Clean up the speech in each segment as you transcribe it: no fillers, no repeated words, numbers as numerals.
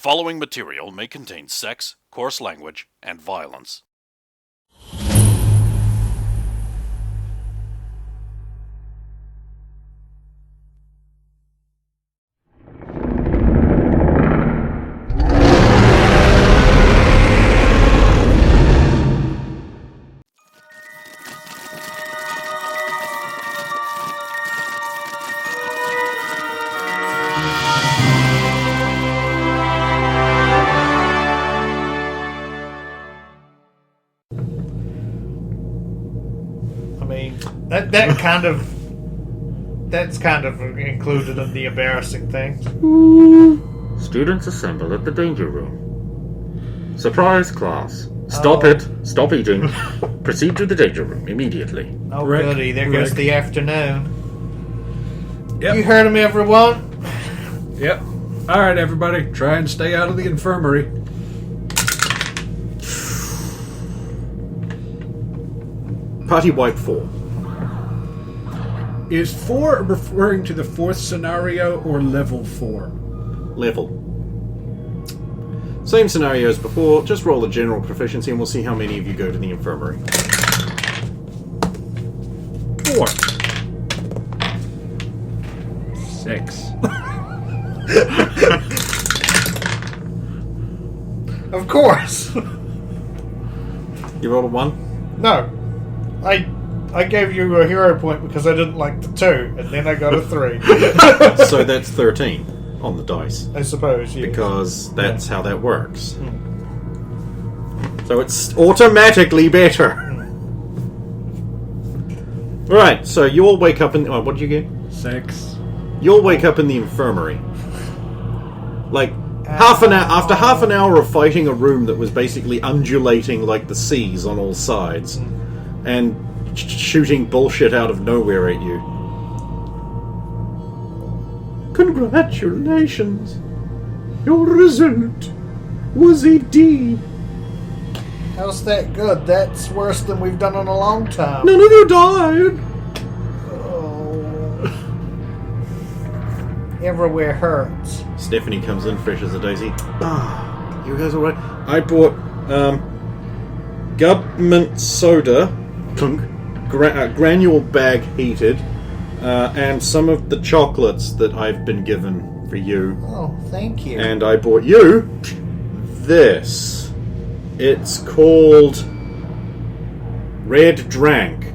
following material may contain sex, coarse language, and violence. That's kind of included in the embarrassing things. Students assemble at the danger room. Surprise, class. Stop it. Stop eating. Proceed to the danger room immediately. Oh, Rick, goody. There goes the afternoon. Yep. You heard him, everyone? Yep. Alright, everybody. Try and stay out of the infirmary. Party wipe 4. Is 4 referring to the 4th scenario or level 4? Level. Same scenario as before, just roll a general proficiency and we'll see how many of you go to the infirmary. 4. 6. Of course. You rolled a 1? No. I gave you a hero point because I didn't like the 2, and then I got a 3. So that's 13 on the dice. I suppose, yes. Because that's how that works. So it's automatically better. Right, so you all wake up in... Oh, what did you get? 6. You all wake up in the infirmary. Like, after half an hour of fighting a room that was basically undulating like the seas on all sides, and shooting bullshit out of nowhere at you. Congratulations! Your result was a D. How's that good? That's worse than we've done in a long time. None of you died! Oh. Everywhere hurts. Stephanie comes in fresh as a daisy. Ah, you guys alright? I bought, government soda, granule bag heated, and some of the chocolates that I've been given for you. Oh, thank you. And I bought you this. It's called Red Drank.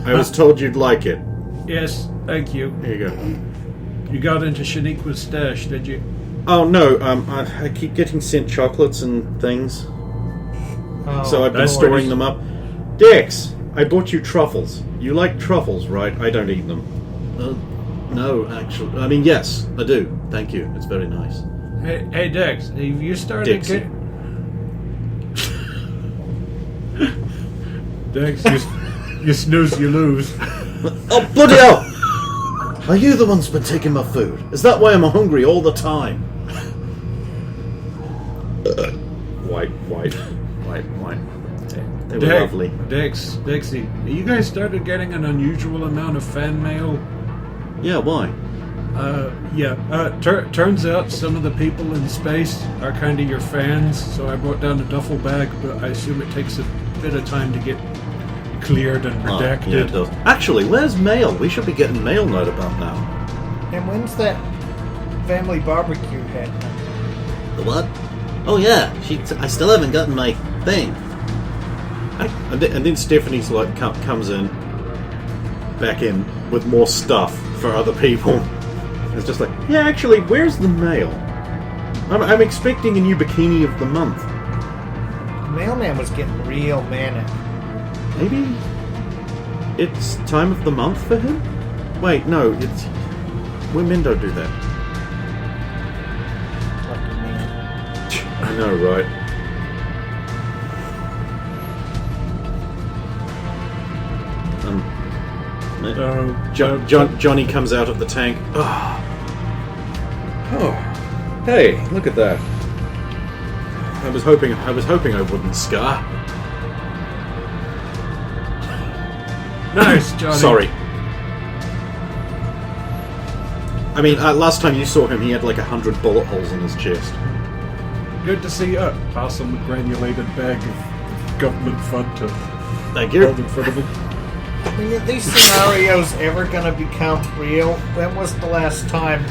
I was told you'd like it. Yes, thank you. Here you go. You got into Shaniqua's stash, did you? Oh no, I keep getting sent chocolates and things. Oh, So I've been storing them up. Dex, I bought you truffles. You like truffles, right? I don't eat them. No, actually. I mean, yes, I do. Thank you. It's very nice. Hey Dex, have you started Dixie. Dex, you snooze, you lose. Oh, bloody hell! Are you the one's been taking my food? Is that why I'm hungry all the time? White. They were lovely. Dixie, you guys started getting an unusual amount of fan mail? Yeah, why? Turns out some of the people in space are kind of your fans, so I brought down a duffel bag, but I assume it takes a bit of time to get cleared and redacted. Yeah, it does. Actually, where's mail? We should be getting mail right about now. And when's that family barbecue happening? The what? Oh yeah, I still haven't gotten my thing. And then Stephanie's like comes in, back in with more stuff for other people. And it's just like, yeah, actually, where's the mail? I'm expecting a new bikini of the month. The mailman was getting real manic. Maybe it's time of the month for him? Wait, no, it's... Women don't do that. Lucky man. I know, right? Johnny comes out of the tank. Oh, hey, look at that. I was hoping I wouldn't scar. Nice, Johnny. Sorry. I mean, last time you saw him, he had like 100 bullet holes in his chest. Good to see you. Toss him a granulated bag of government fund to Thank you. hold in front of him. I mean, are these scenarios ever going to become real? When was the last time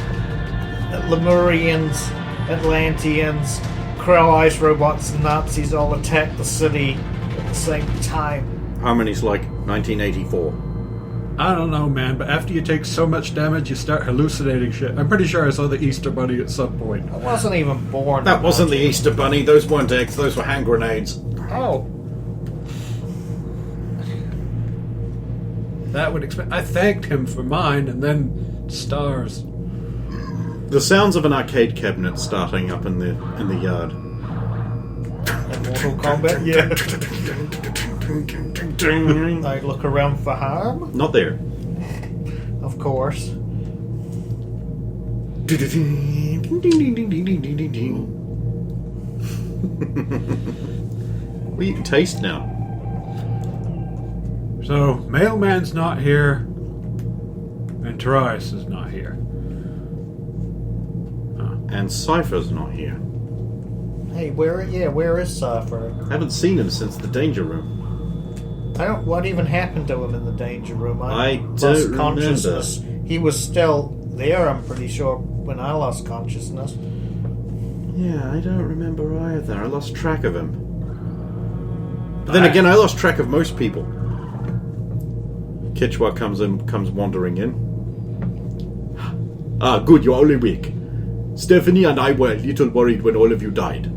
that Lemurians, Atlanteans, Krell ice robots, and Nazis all attacked the city at the same time? How many's like 1984? I don't know, man, but after you take so much damage, you start hallucinating shit. I'm pretty sure I saw the Easter Bunny at some point. I wasn't even born. That wasn't the Easter Bunny. Those weren't eggs. Those were hand grenades. Oh. That would explain. I thanked him for mine, and then stars. The sounds of an arcade cabinet starting up in the yard. In Mortal Kombat? Yeah. I look around for harm? Not there. Of course. Well, you can taste now. So, Mailman's not here, and Therese is not here. And Cypher's not here. Hey, where is Cypher? Haven't seen him since the danger room. What even happened to him in the danger room? I lost don't consciousness. He was still there, I'm pretty sure, when I lost consciousness. Yeah, I don't remember either. I lost track of him. But then again, I lost track of most people. Kichwa comes wandering in. Ah, good, you're only weak. Stephanie and I were a little worried when all of you died.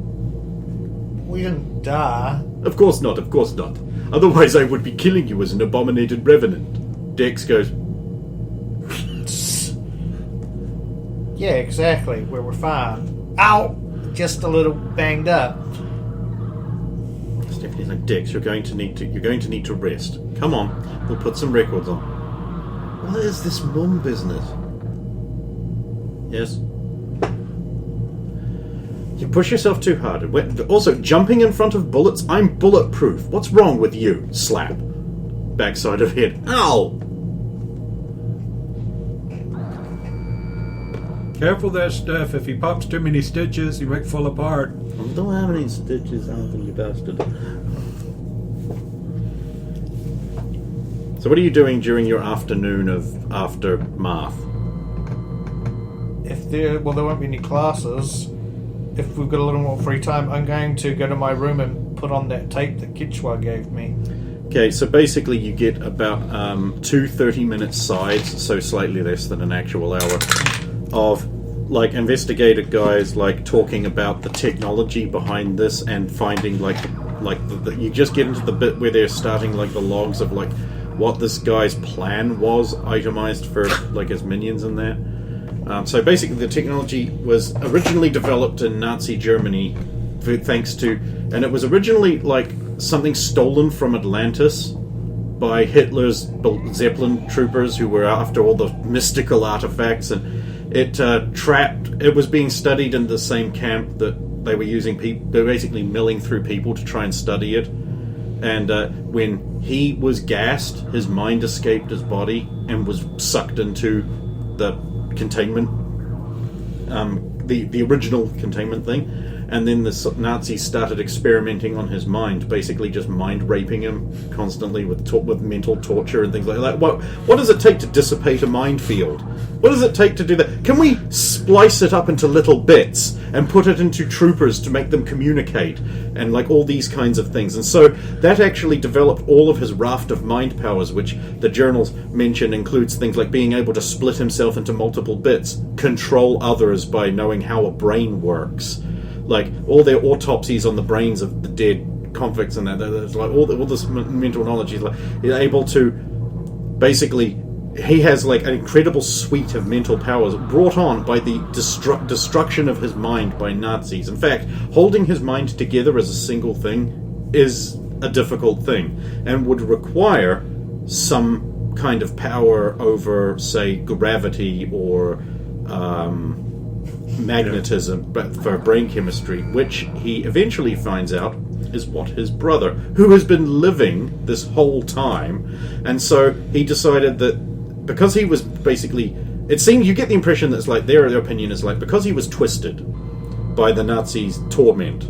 We didn't die. Of course not, of course not. Otherwise I would be killing you as an abominated revenant. Dex goes, Yeah, exactly. We were fine. Ow! Just a little banged up. Stephanie's like, Dex, you're going to need to rest. Come on, we'll put some records on. What is this mum business? Yes? You push yourself too hard. Also, jumping in front of bullets, I'm bulletproof. What's wrong with you? Slap. Backside of head. Ow! Careful there, Steph. If he pops too many stitches, he might fall apart. I don't have any stitches out there, you bastard. So what are you doing during your afternoon of aftermath? There won't be any classes. If we've got a little more free time, I'm going to go to my room and put on that tape that Kichwa gave me. Okay, so basically you get about 2 30-minute sides, so slightly less than an actual hour, of like investigator guys like talking about the technology behind this and finding you just get into the bit where they're starting like the logs of like what this guy's plan was itemized for like his minions in there. So basically the technology was originally developed in Nazi Germany and it was originally like something stolen from Atlantis by Hitler's Zeppelin troopers who were after all the mystical artifacts, and it was being studied in the same camp that they were using they were basically milling through people to try and study it. And when he was gassed, his mind escaped his body and was sucked into the containment, the original containment thing, and then the Nazis started experimenting on his mind, basically just mind raping him constantly with mental torture and things like that. What does it take to dissipate a mind field? What does it take to do that? Can we splice it up into little bits and put it into troopers to make them communicate and like all these kinds of things? And so that actually developed all of his raft of mind powers, which the journals mention includes things like being able to split himself into multiple bits, control others by knowing how a brain works, like all their autopsies on the brains of the dead convicts and that. There's like all this mental knowledge. He's able to basically. He has like an incredible suite of mental powers brought on by the destruction of his mind by Nazis. In fact, holding his mind together as a single thing is a difficult thing and would require some kind of power over, say, gravity or magnetism, but for brain chemistry, which he eventually finds out is what his brother, who has been living this whole time. And so he decided that because he was basically it seems you get the impression that it's like their opinion is like because he was twisted by the Nazis' torment,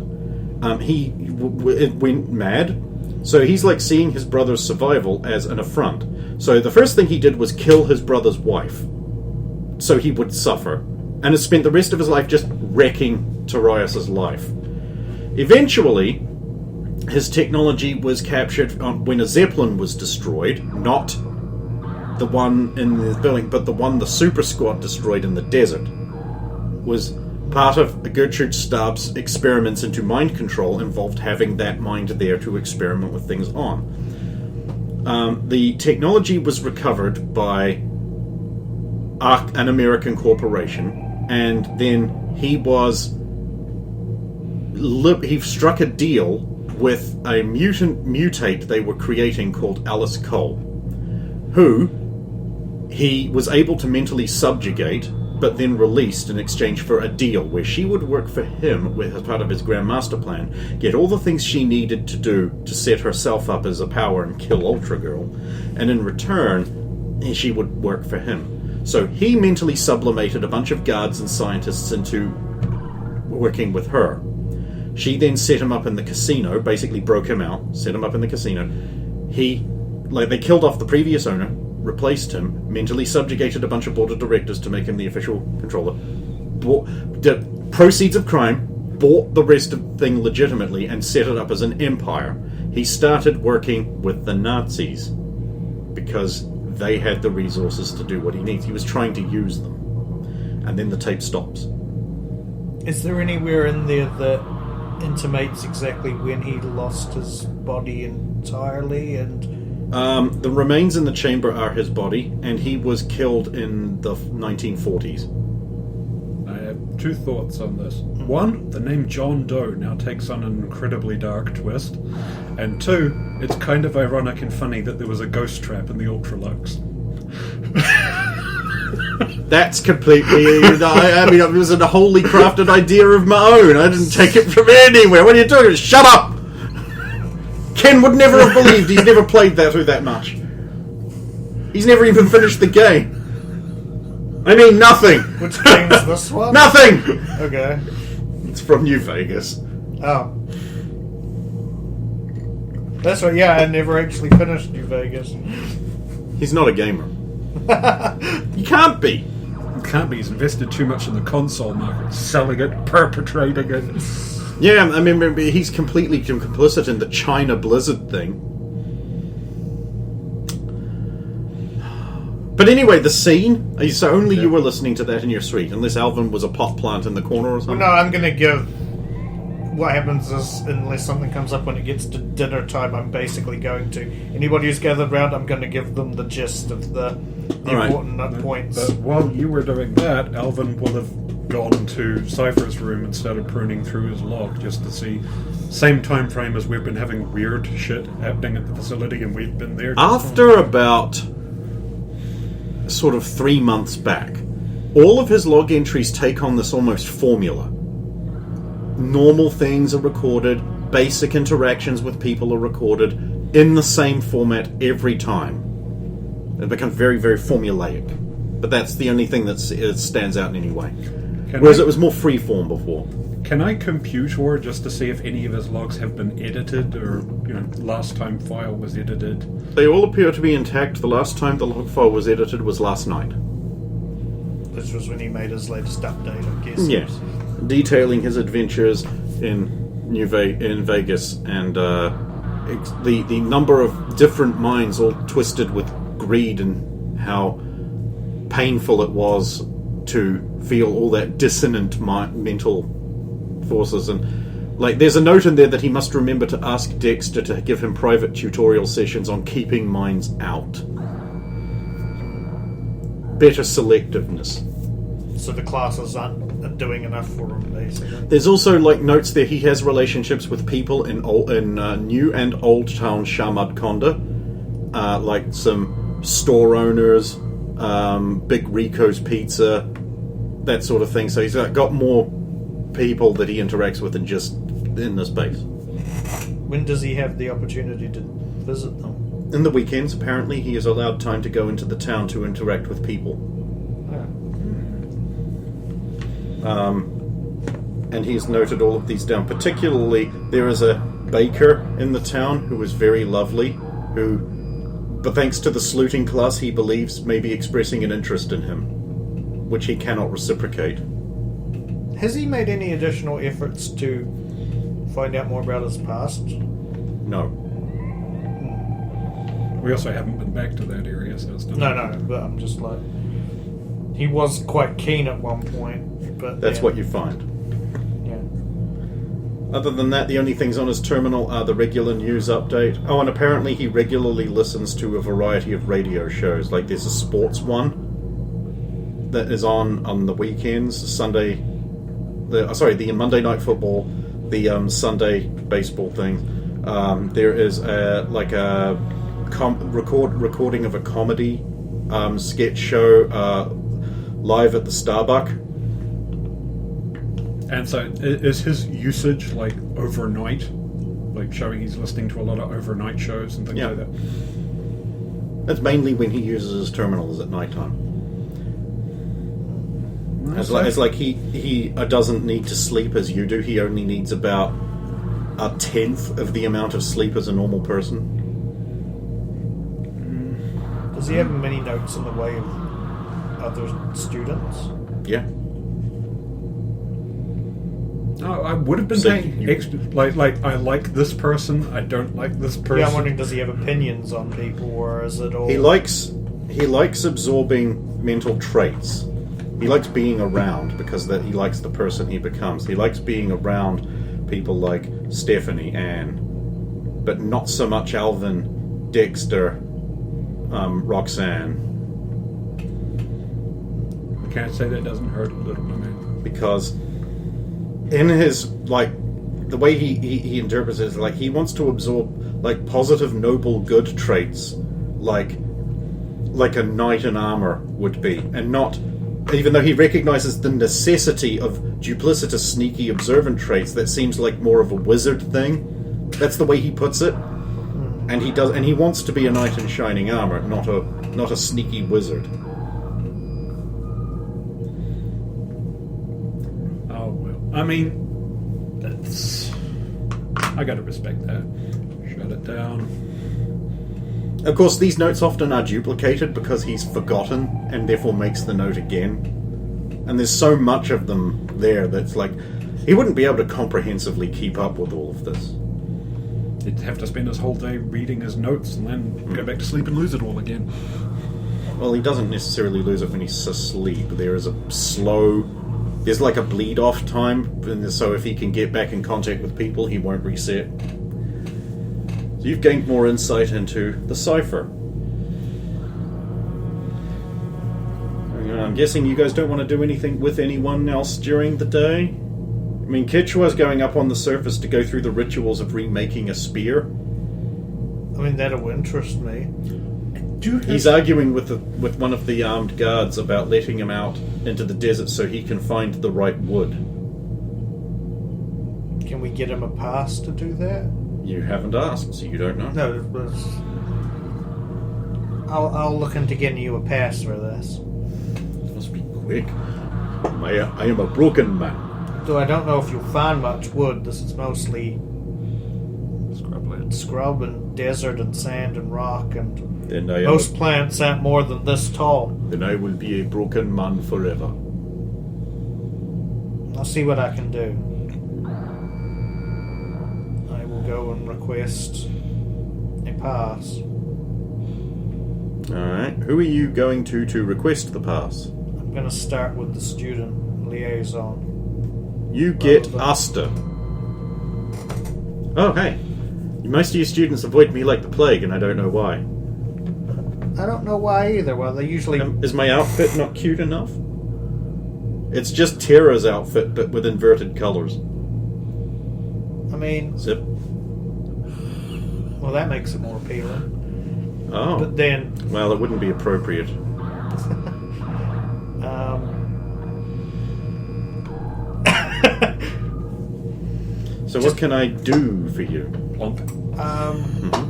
it went mad. So he's like seeing his brother's survival as an affront. So the first thing he did was kill his brother's wife, so he would suffer, and has spent the rest of his life just wrecking Torias' life. Eventually, his technology was captured when a Zeppelin was destroyed, not the one in the building, but the one the Super Squad destroyed in the desert. Was part of Gertrude Stubbs' experiments into mind control involved having that mind there to experiment with things on. The technology was recovered by an American corporation, and then he struck a deal with a mutate they were creating called Alice Cole, who he was able to mentally subjugate, but then released in exchange for a deal where she would work for him as part of his Grand Master Plan, get all the things she needed to do to set herself up as a power and kill Ultra Girl, and in return, she would work for him. So he mentally sublimated a bunch of guards and scientists into working with her. She then set him up in the casino, basically broke him out, set him up in the casino. They killed off the previous owner, replaced him, mentally subjugated a bunch of board of directors to make him the official controller, did proceeds of crime, bought the rest of the thing legitimately, and set it up as an empire. He started working with the Nazis because they had the resources to do what he needs. He was trying to use them. And then the tape stops. Is there anywhere in there that intimates exactly when he lost his body entirely? And the remains in the chamber are his body, and he was killed in the 1940s. I have two thoughts on this. One, the name John Doe now takes on an incredibly dark twist. And two, it's kind of ironic and funny that there was a ghost trap in the Ultralux. That's completely... I mean, it was a wholly crafted idea of my own. I didn't take it from anywhere. What are you talking about? Shut up! Ken would never have believed. He's never played that through that much. He's never even finished the game. I mean, nothing. Which game's this one? Nothing! Okay. It's from New Vegas. Oh. That's right, yeah, I never actually finished New Vegas. He's not a gamer. He can't be. It can't be. He's invested too much in the console market, selling it, perpetrating it. Yeah, I mean, he's completely complicit in the China Blizzard thing. But anyway, the scene, so only you were listening to that in your suite, unless Alvin was a pot plant in the corner or something? Well, no, I'm going to give... What happens is, unless something comes up when it gets to dinner time, I'm basically going to... Anybody who's gathered round, I'm going to give them the gist of the important points. But while you were doing that, Alvin will have gone to Cypher's room and started pruning through his log just to see... Same time frame as we've been having weird shit happening at the facility, and we've been there. After about... sort of 3 months back, all of his log entries take on this almost formula. Normal things are recorded, basic interactions with people are recorded in the same format every time. It becomes very, very formulaic. But that's the only thing that stands out in any way. Whereas it was more free-form before. Can I compute or just to see if any of his logs have been edited or, last time file was edited? They all appear to be intact. The last time the log file was edited was last night. Which was when he made his latest update, I guess. Yes. Detailing his adventures in Vegas and the number of different minds all twisted with greed and how painful it was to feel all that dissonant mental forces. And there's a note in there that he must remember to ask Dexter to give him private tutorial sessions on keeping minds out. Better selectiveness. So the classes aren't doing enough for him, basically. There's also like notes there. He has relationships with people in New and Old Town Shamad Konda, like some store owners, Big Rico's Pizza, that sort of thing. So he's got more people that he interacts with than just in this base. When does he have the opportunity to visit them? In the weekends, apparently, he is allowed time to go into the town to interact with people. Yeah. And he's noted all of these down. Particularly, there is a baker in the town who is very lovely, but thanks to the saluting class, he believes may be expressing an interest in him, which he cannot reciprocate. Has he made any additional efforts to find out more about his past? No. We also haven't been back to that area, so it's still... No, but I'm just like... He was quite keen at one point, but... That's what you find. Yeah. Other than that, the only things on his terminal are the regular news update. Oh, and apparently he regularly listens to a variety of radio shows. Like, there's a sports one that is on the weekends, the Monday Night Football, the Sunday baseball thing. There is a recording of a comedy sketch show live at the Starbuck. And so, is his usage like overnight, like showing he's listening to a lot of overnight shows and things like that? That's mainly when he uses his terminals at nighttime. It's like he doesn't need to sleep as you do. He only needs about 1/10 of the amount of sleep as a normal person. Does he have many notes in the way of other students? Yeah. Oh, I would have been saying extra, like I like this person, I don't like this person. Yeah, I'm wondering, does he have opinions on people, or is it all... He likes absorbing mental traits. He likes being around because he likes the person he becomes. He likes being around people like Stephanie, Anne, but not so much Alvin, Dexter, Roxanne. I can't say that doesn't hurt a little, my man. Because in his, the way he interprets it is like he wants to absorb, positive, noble, good traits, like a knight in armor would be, and not... Even though he recognizes the necessity of duplicitous, sneaky, observant traits, that seems like more of a wizard thing. That's the way he puts it, and he wants to be a knight in shining armor, not a sneaky wizard. Oh well, I mean, I gotta respect that. Shut it down. Of course, these notes often are duplicated because he's forgotten and therefore makes the note again. And there's so much of them there that's like... He wouldn't be able to comprehensively keep up with all of this. He'd have to spend his whole day reading his notes and then go back to sleep and lose it all again. Well, he doesn't necessarily lose it when he's asleep. There is a slow... There's like a bleed-off time, so if he can get back in contact with people, he won't reset. You've gained more insight into the cipher. I'm guessing you guys don't want to do anything with anyone else during the day? I mean, Kichua's going up on the surface to go through the rituals of remaking a spear. I mean, that'll interest me. He's arguing with one of the armed guards about letting him out into the desert so he can find the right wood. Can we get him a pass to do that? You haven't asked, so you don't know. No, but I'll look into getting you a pass for this. Must be quick. I am a broken man. Though I don't know if you'll find much wood. This is mostly scrub and desert and sand and rock, and most plants aren't more than this tall. Then I will be a broken man forever. I'll see what I can do. I will go and request a pass. Alright, who are you going to request the pass? I'm going to start with the student liaison. You get Asta. Oh, hey. Most of you students avoid me like the plague, and I don't know why. I don't know why either. Well, they usually... Is my outfit not cute enough? It's just Tara's outfit, but with inverted colors. I mean... Zip. Well, that makes it more appealing. Oh. But then... Well, it wouldn't be appropriate. So what can I do for you?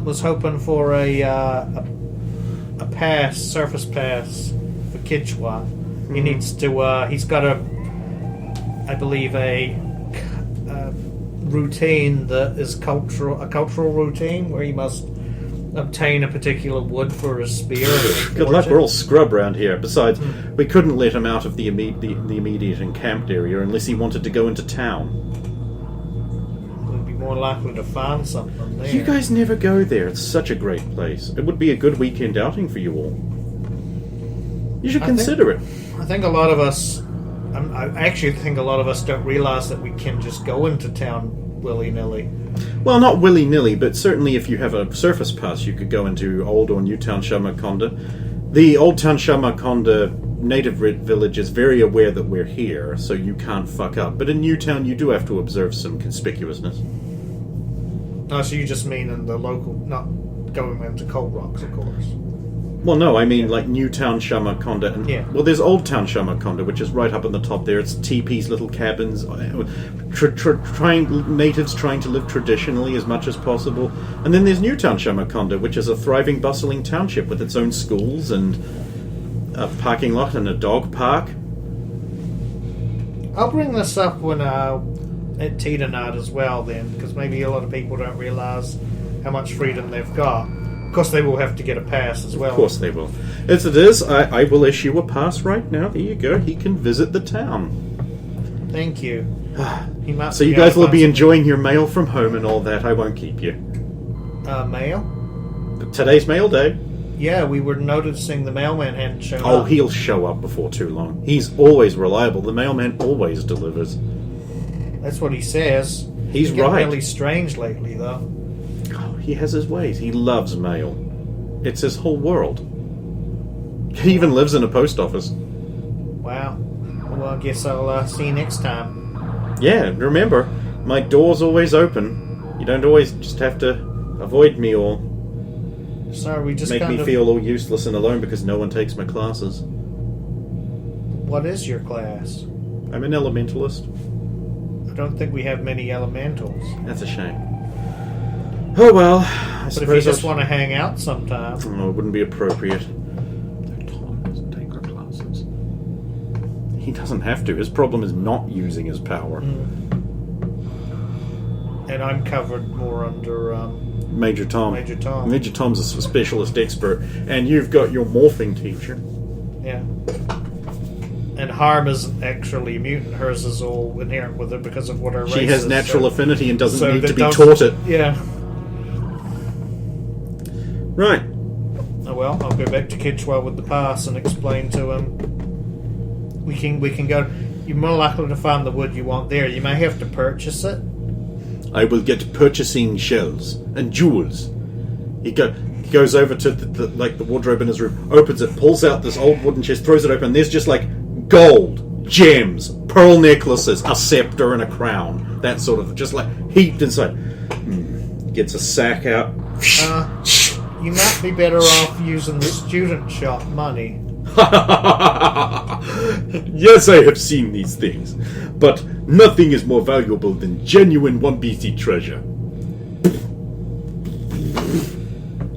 Was hoping for a pass, surface pass for Kichwa. He needs to. He's got a I believe, a routine that is a cultural routine where you must obtain a particular wood for a spear. Good luck, we're all scrub around here. Besides, we couldn't let him out of the immediate encamped area unless he wanted to go into town. We'd be more likely to find something there. You guys never go there. It's such a great place. It would be a good weekend outing for you all. You should consider it. I think a lot of us... I actually think a lot of us don't realize that we can just go into town willy-nilly. Well, not willy-nilly, but certainly if you have a surface pass, you could go into Old or New Town Shamakonda. The Old Town Shamakonda native village is very aware that we're here, so you can't fuck up. But in New Town, you do have to observe some conspicuousness. Oh, so you just mean in the local... not going into Cold Rocks, of course. Well, no, I mean like New Town Shamakonda. And, well, there's Old Town Shamakonda, which is right up on the top there. It's teepees, little cabins, natives trying to live traditionally as much as possible. And then there's New Town Shamakonda, which is a thriving, bustling township with its own schools and a parking lot and a dog park. I'll bring this up when at Teeter Night as well, then, because maybe a lot of people don't realise how much freedom they've got. Of course, they will have to get a pass as well. Of course they will. As it is, I will issue a pass right now. There you go. He can visit the town. Thank you. So you guys will be enjoying your mail from home and all that. I won't keep you. Mail? Today's mail day. Yeah, we were noticing the mailman hadn't shown up. Oh, he'll show up before too long. He's always reliable. The mailman always delivers. That's what he says. He's getting right. really strange lately, though. He has his ways. He loves mail. It's his whole world. He even lives in a post office. Wow. Well, I guess I'll see you next time. Yeah, remember, my door's always open. You don't always just have to avoid me or Sorry, we just make me feel all useless and alone because no one takes my classes. What is your class? I'm an elementalist. I don't think we have many elementals. That's a shame. Oh well, I but if you just want to hang out sometime... Oh, it wouldn't be appropriate. Tom doesn't take our classes. He doesn't have to. His problem is not using his power. And I'm covered more under... Major Tom. Major Tom. Major Tom's a specialist expert. And you've got your morphing teacher. Yeah. And Harm isn't actually a mutant. Hers is all inherent with her because of what her race is. She has natural affinity and doesn't need to be taught taught it. Yeah. Right. Oh well, I'll go back to Kitchwell with the pass and explain to him. We can go. You're more likely to find the wood you want there. You may have to purchase it. I will get purchasing shells and jewels. He goes over to the wardrobe in his room, opens it, pulls out this old wooden chest, throws it open. There's just like gold, gems, pearl necklaces, a scepter, and a crown. That sort of just like heaped inside. Gets a sack out. You might be better off using the student shop money. Yes, I have seen these things, but nothing is more valuable than genuine 1BC treasure.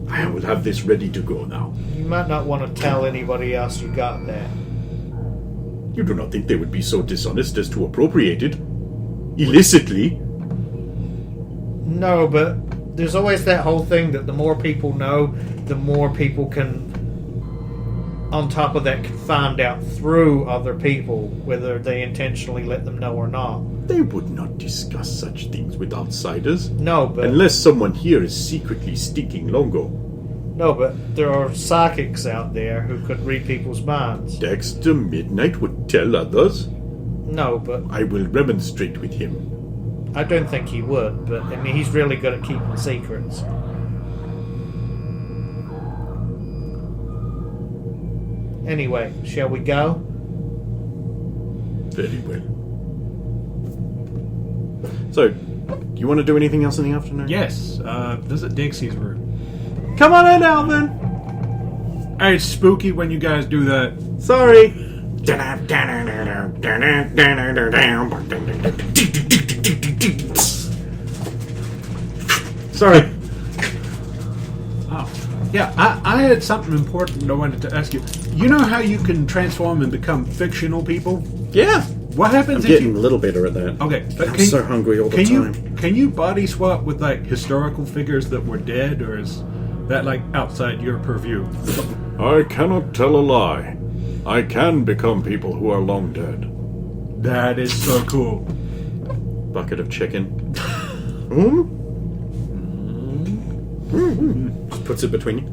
I will have this ready to go now. You might not want to tell anybody else you got that. You do not think they would be so dishonest as to appropriate it? Illicitly? No, but there's always that whole thing that the more people know, the more people can, on top of that, can find out through other people, whether they intentionally let them know or not. They would not discuss such things with outsiders. No, but... Unless someone here is secretly sticking Longo. No, but there are psychics out there who could read people's minds. Dexter Midnight would tell others? No, but... I will remonstrate with him. I don't think he would, but, I mean, he's really good at keeping secrets. Anyway, shall we go? Very well. So, do you want to do anything else in the afternoon? Yes, visit Dixie's room. Come on in, Alvin! Hey, it's spooky when you guys do that. Sorry. Sorry. Oh, yeah, I had something important I wanted to ask you. You know how you can transform and become fictional people? Yeah. What happens I'm if getting you... a little better at that. Okay, I'm so hungry all the time. Can you body swap with like historical figures that were dead, or is that like outside your purview? I cannot tell a lie. I can become people who are long dead. That is so cool. Bucket of chicken. Just puts it between you.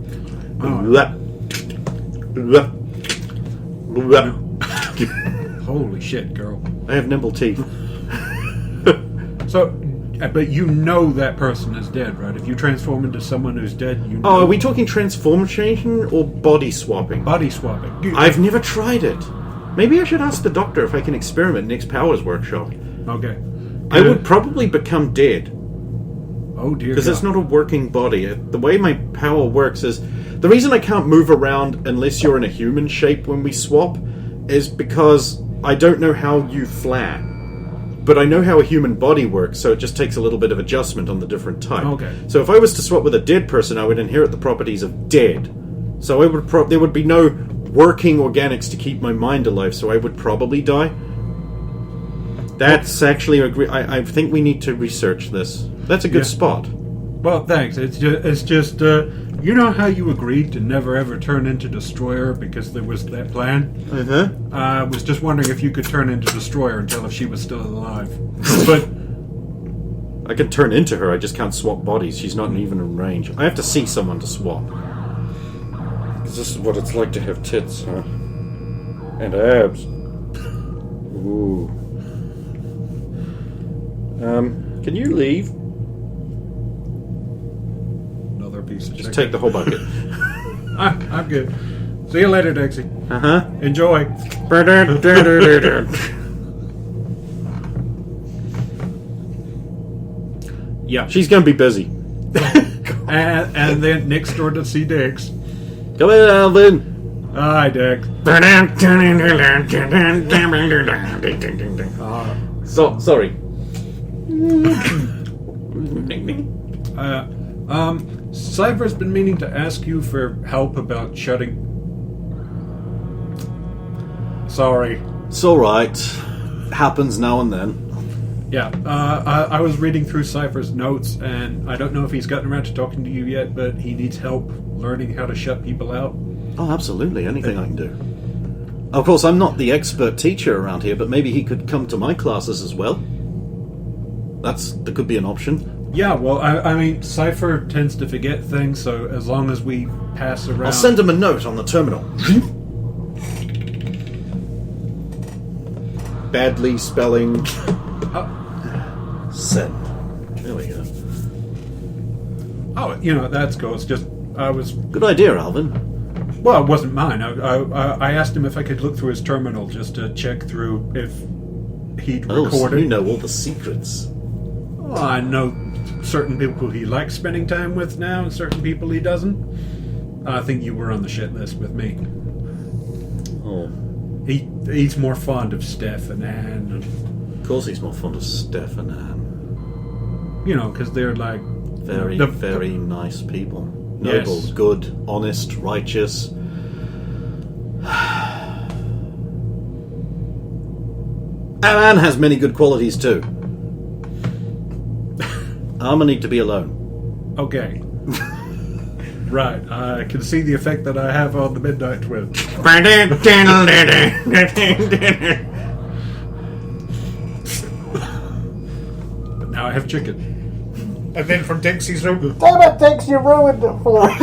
Holy shit, girl. I have nimble teeth. So, but you know that person is dead, right? If you transform into someone who's dead, you know. Oh, are we talking transformation or body swapping? Body swapping? I've never tried it. Maybe I should ask the doctor if I can experiment next Powers Workshop. Okay. I would probably become dead. Oh dear. Because it's not a working body. The way my power works is... The reason I can't move around unless you're in a human shape when we swap is because I don't know how you flat. But I know how a human body works, so it just takes a little bit of adjustment on the different type. Okay. So if I was to swap with a dead person, I would inherit the properties of dead. So I would there would be no working organics to keep my mind alive, so I would probably die. That's actually... I think we need to research this. That's a good spot. Well, thanks. It's just you know how you agreed to never ever turn into Destroyer because there was that plan? Uh-huh. I was just wondering if you could turn into Destroyer and tell if she was still alive. But I can turn into her, I just can't swap bodies. She's not even in range. I have to see someone to swap. Is this what it's like to have tits, huh? And abs. Ooh. Can you leave? another piece of chicken. Just take the whole bucket. I'm good. See you later, Dixie. Uh-huh. Enjoy. Yeah. She's gonna be busy. And then next door to see Dix. Come in, Alvin. Hi, Dix. Sorry. Cypher's been meaning to ask you for help about shutting... Sorry. It's alright. Happens now and then. Yeah, I was reading through Cypher's notes, and I don't know if he's gotten around to talking to you yet, but he needs help learning how to shut people out. Oh, absolutely. Anything I can do. Of course, I'm not the expert teacher around here, but maybe he could come to my classes as well. That could be an option. Yeah, well, I mean, Cypher tends to forget things, so as long as we pass around... I'll send him a note on the terminal. Badly spelling... Send. There we go. Oh, that's cool. It's just, I was... Good idea, Alvin. Well, it wasn't mine. I asked him if I could look through his terminal just to check through if he'd Oh, so recorded. you know all the secrets. Well, I know certain people he likes spending time with now and certain people he doesn't. I think you were on the shit list with me. Oh. He's more fond of Steph and Anne. Of course he's more fond of Steph and Anne. Because they're like... Very, very nice people. Yes. Noble, good, honest, righteous. And Anne has many good qualities too. I'm gonna need to be alone. Okay. Right, I can see the effect that I have on the Midnight Twin. But now I have chicken. And then from Dixie's room, damn it, Dix, you ruined it for me.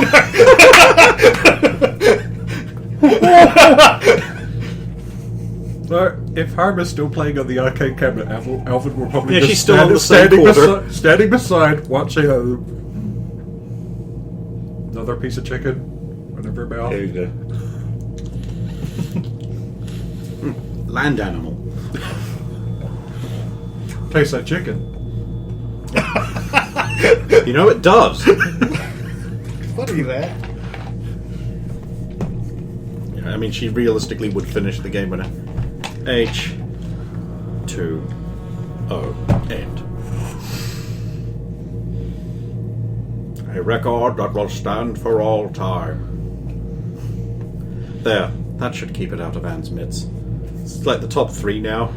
So, if Harm is still playing on the arcade cabinet, Alvin will probably just she's still on the same quarter. standing beside, watching another piece of chicken, whatever mouth. There you go. Land animal. Tastes like chicken. You know it does. Funny that. I mean, she realistically would finish the game when H2O end. A record that will stand for all time. There, that should keep it out of Anne's mitts. It's like the top 3 now.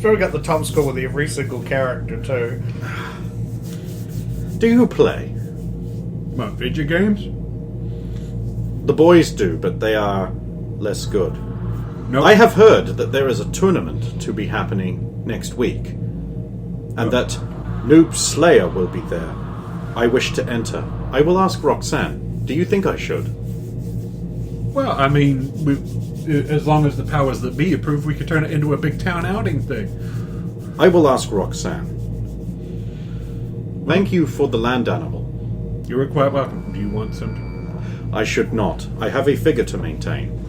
still got the top score with every single character too. Do you play? What, video games? The boys do, but they are less good. No. I have heard that there is a tournament to be happening next week, and that Noob Slayer will be there. I wish to enter. I will ask Roxanne. Do you think I should? Well, I mean, as long as the powers that be approve, we could turn it into a big town outing thing. I will ask Roxanne. Thank you for the land animal. You are quite welcome. Do you want some? I should not. I have a figure to maintain.